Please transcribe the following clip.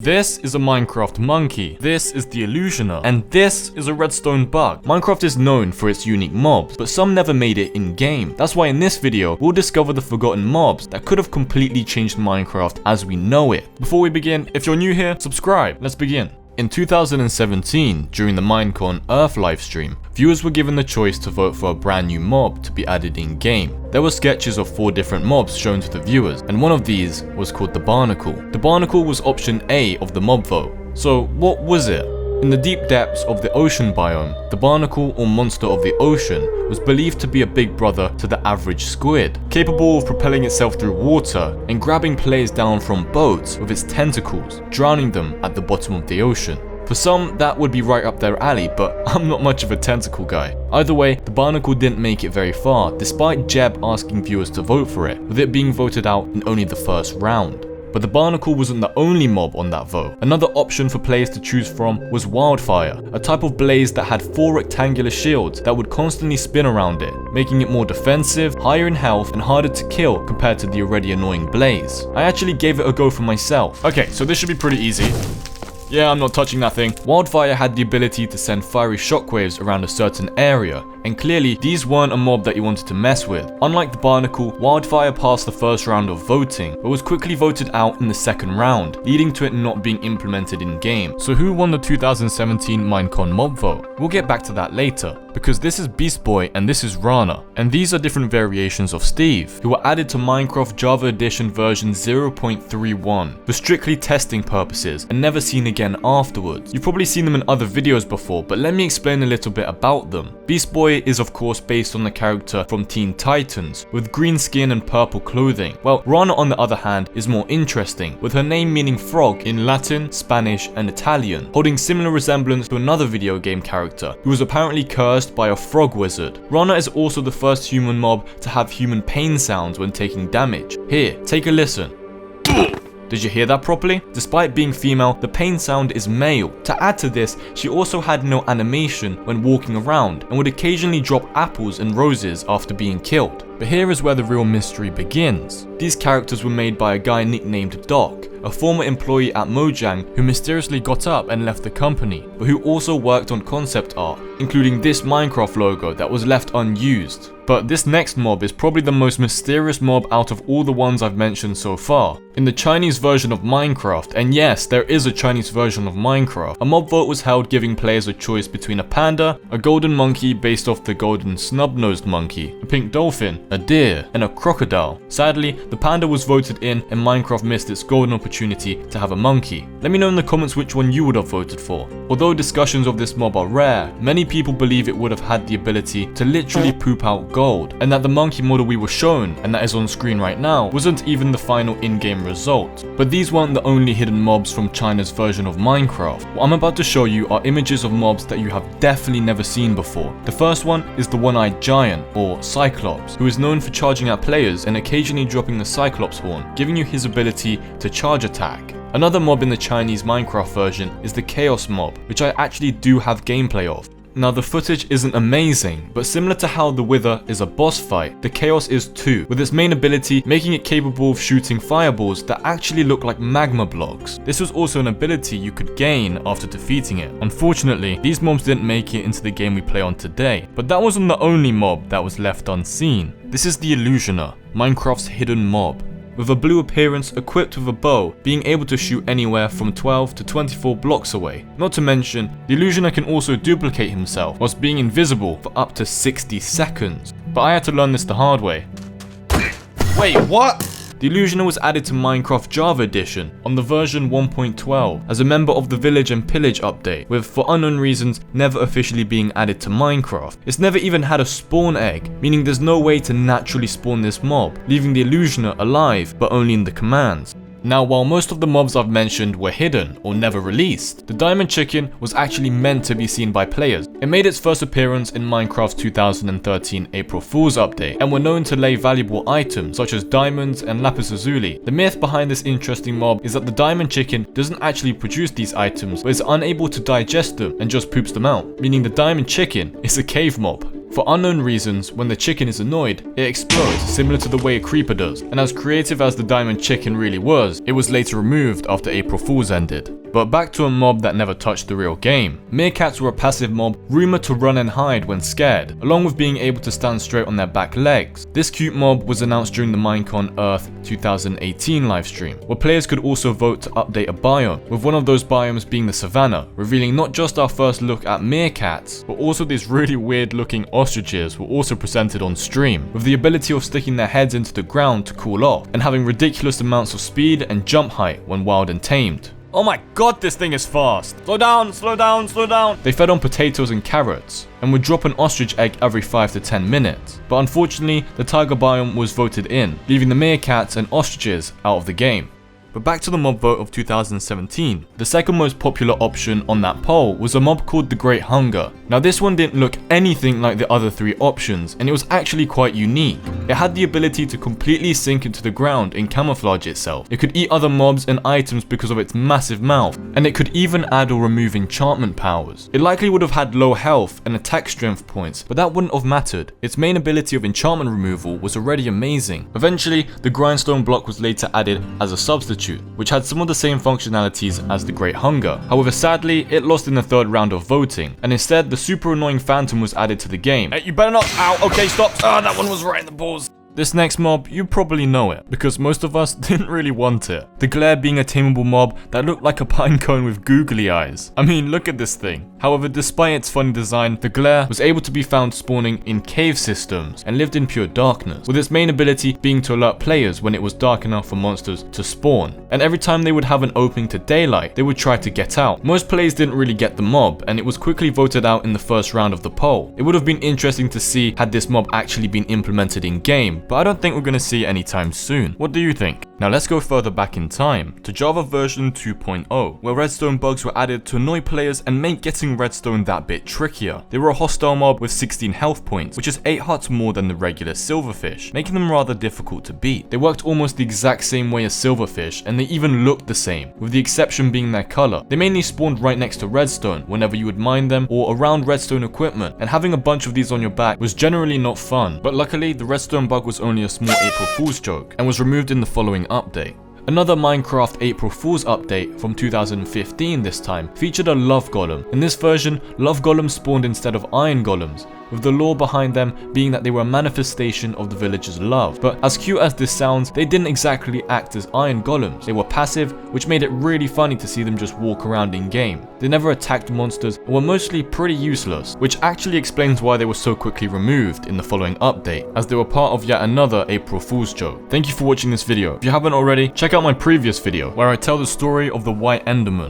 This is a Minecraft monkey, this is the Illusioner, and this is a redstone bug. Minecraft is known for its unique mobs, but some never made it in-game. That's why in this video, we'll discover the forgotten mobs that could have completely changed Minecraft as we know it. Before we begin, if you're new here, subscribe. Let's begin. In 2017, during the Minecon Earth livestream, viewers were given the choice to vote for a brand new mob to be added in-game. There were sketches of 4 different mobs shown to the viewers, and one of these was called the Barnacle. The Barnacle was option A of the mob vote. So what was it? In the deep depths of the ocean biome, the barnacle or monster of the ocean was believed to be a big brother to the average squid, capable of propelling itself through water and grabbing players down from boats with its tentacles, drowning them at the bottom of the ocean. For some, that would be right up their alley, but I'm not much of a tentacle guy. Either way, the barnacle didn't make it very far, despite Jeb asking viewers to vote for it, with it being voted out in only the first round. But the barnacle wasn't the only mob on that vote. Another option for players to choose from was Wildfire, a type of blaze that had 4 rectangular shields that would constantly spin around it, making it more defensive, higher in health, and harder to kill compared to the already annoying blaze. I actually gave it a go for myself. Okay, so this should be pretty easy. Yeah, I'm not touching that thing. Wildfire had the ability to send fiery shockwaves around a certain area, and clearly these weren't a mob that you wanted to mess with. Unlike the Barnacle, Wildfire passed the first round of voting, but was quickly voted out in the second round, leading to it not being implemented in game. So who won the 2017 Minecon mob vote? We'll get back to that later, because this is Beast Boy and this is Rana, and these are different variations of Steve, who were added to Minecraft Java Edition version 0.31 for strictly testing purposes and never seen again afterwards. You've probably seen them in other videos before, but let me explain a little bit about them. Beast Boy is of course based on the character from Teen Titans, with green skin and purple clothing, while Rana on the other hand is more interesting, with her name meaning frog in Latin, Spanish and Italian, holding similar resemblance to another video game character who was apparently cursed by a frog wizard. Rana is also the first human mob to have human pain sounds when taking damage. Here, take a listen. Did you hear that properly? Despite being female, the pain sound is male. To add to this, she also had no animation when walking around and would occasionally drop apples and roses after being killed. But here is where the real mystery begins. These characters were made by a guy nicknamed Doc, a former employee at Mojang who mysteriously got up and left the company, but who also worked on concept art, including this Minecraft logo that was left unused. But this next mob is probably the most mysterious mob out of all the ones I've mentioned so far. In the Chinese version of Minecraft, and yes, there is a Chinese version of Minecraft, a mob vote was held giving players a choice between a panda, a golden monkey based off the golden snub-nosed monkey, a pink dolphin, a deer, and a crocodile. Sadly, the panda was voted in and Minecraft missed its golden opportunity to have a monkey. Let me know in the comments which one you would have voted for. Although discussions of this mob are rare, many people believe it would have had the ability to literally poop out gold, and that the monkey model we were shown, and that is on screen right now, wasn't even the final in-game result. But these weren't the only hidden mobs from China's version of Minecraft. What I'm about to show you are images of mobs that you have definitely never seen before. The first one is the one-eyed giant, or Cyclops, who is known for charging at players and occasionally dropping the Cyclops horn, giving you his ability to charge attack. Another mob in the Chinese Minecraft version is the Chaos mob, which I actually do have gameplay of. Now the footage isn't amazing, but similar to how the Wither is a boss fight, the Chaos is too, with its main ability making it capable of shooting fireballs that actually look like magma blocks. This was also an ability you could gain after defeating it. Unfortunately, these mobs didn't make it into the game we play on today, but that wasn't the only mob that was left unseen. This is the Illusioner, Minecraft's hidden mob. With a blue appearance equipped with a bow, being able to shoot anywhere from 12 to 24 blocks away. Not to mention, the Illusioner can also duplicate himself whilst being invisible for up to 60 seconds. But I had to learn this the hard way. Wait, what? The Illusioner was added to Minecraft Java Edition on the version 1.12 as a member of the Village and Pillage update, with, for unknown reasons, never officially being added to Minecraft. It's never even had a spawn egg, meaning there's no way to naturally spawn this mob, leaving the Illusioner alive, but only in the commands. Now, while most of the mobs I've mentioned were hidden or never released, the Diamond Chicken was actually meant to be seen by players. It made its first appearance in Minecraft's 2013 April Fool's update, and were known to lay valuable items such as diamonds and lapis lazuli. The myth behind this interesting mob is that the Diamond Chicken doesn't actually produce these items, but is unable to digest them and just poops them out, meaning the Diamond Chicken is a cave mob. For unknown reasons, when the chicken is annoyed, it explodes, similar to the way a creeper does, and as creative as the diamond chicken really was, it was later removed after April Fool's ended. But back to a mob that never touched the real game. Meerkats were a passive mob rumored to run and hide when scared, along with being able to stand straight on their back legs. This cute mob was announced during the Minecon Earth 2018 livestream, where players could also vote to update a biome, with one of those biomes being the savannah, revealing not just our first look at meerkats, but also these really weird looking ostriches were also presented on stream, with the ability of sticking their heads into the ground to cool off, and having ridiculous amounts of speed and jump height when wild and tamed. Oh my god, this thing is fast! Slow down, slow down, slow down! They fed on potatoes and carrots, and would drop an ostrich egg every 5 to 10 minutes. But unfortunately, the tiger biome was voted in, leaving the meerkats and ostriches out of the game. But back to the mob vote of 2017. The second most popular option on that poll was a mob called the Great Hunger. Now this one didn't look anything like the other three options, and it was actually quite unique. It had the ability to completely sink into the ground and camouflage itself. It could eat other mobs and items because of its massive mouth, and it could even add or remove enchantment powers. It likely would have had low health and attack strength points, but that wouldn't have mattered. Its main ability of enchantment removal was already amazing. Eventually, the grindstone block was later added as a substitute, which had some of the same functionalities as the Great Hunger. However, sadly, it lost in the third round of voting, and instead the super annoying phantom was added to the game. Hey, you better not— ow, okay, stop. That one was right in the balls. This next mob, you probably know it, because most of us didn't really want it. The glare being a tameable mob that looked like a pine cone with googly eyes. I mean, look at this thing. However, despite its funny design, the glare was able to be found spawning in cave systems and lived in pure darkness, with its main ability being to alert players when it was dark enough for monsters to spawn. And every time they would have an opening to daylight, they would try to get out. Most players didn't really get the mob, and it was quickly voted out in the first round of the poll. It would have been interesting to see had this mob actually been implemented in game, but I don't think we're going to see it anytime soon. What do you think? Now let's go further back in time, to Java version 2.0, where redstone bugs were added to annoy players and make getting redstone that bit trickier. They were a hostile mob with 16 health points, which is 8 hearts more than the regular silverfish, making them rather difficult to beat. They worked almost the exact same way as silverfish, and they even looked the same, with the exception being their color. They mainly spawned right next to redstone whenever you would mine them or around redstone equipment, and having a bunch of these on your back was generally not fun. But luckily, the redstone bug was only a small April Fool's joke, and was removed in the following update. Another Minecraft April Fool's update from 2015 this time featured a love golem. In this version, love golems spawned instead of iron golems, with the lore behind them being that they were a manifestation of the villagers' love. But as cute as this sounds, they didn't exactly act as iron golems. They were passive, which made it really funny to see them just walk around in game. They never attacked monsters and were mostly pretty useless, which actually explains why they were so quickly removed in the following update, as they were part of yet another April Fool's joke. Thank you for watching this video. If you haven't already, check out my previous video where I tell the story of the White Enderman.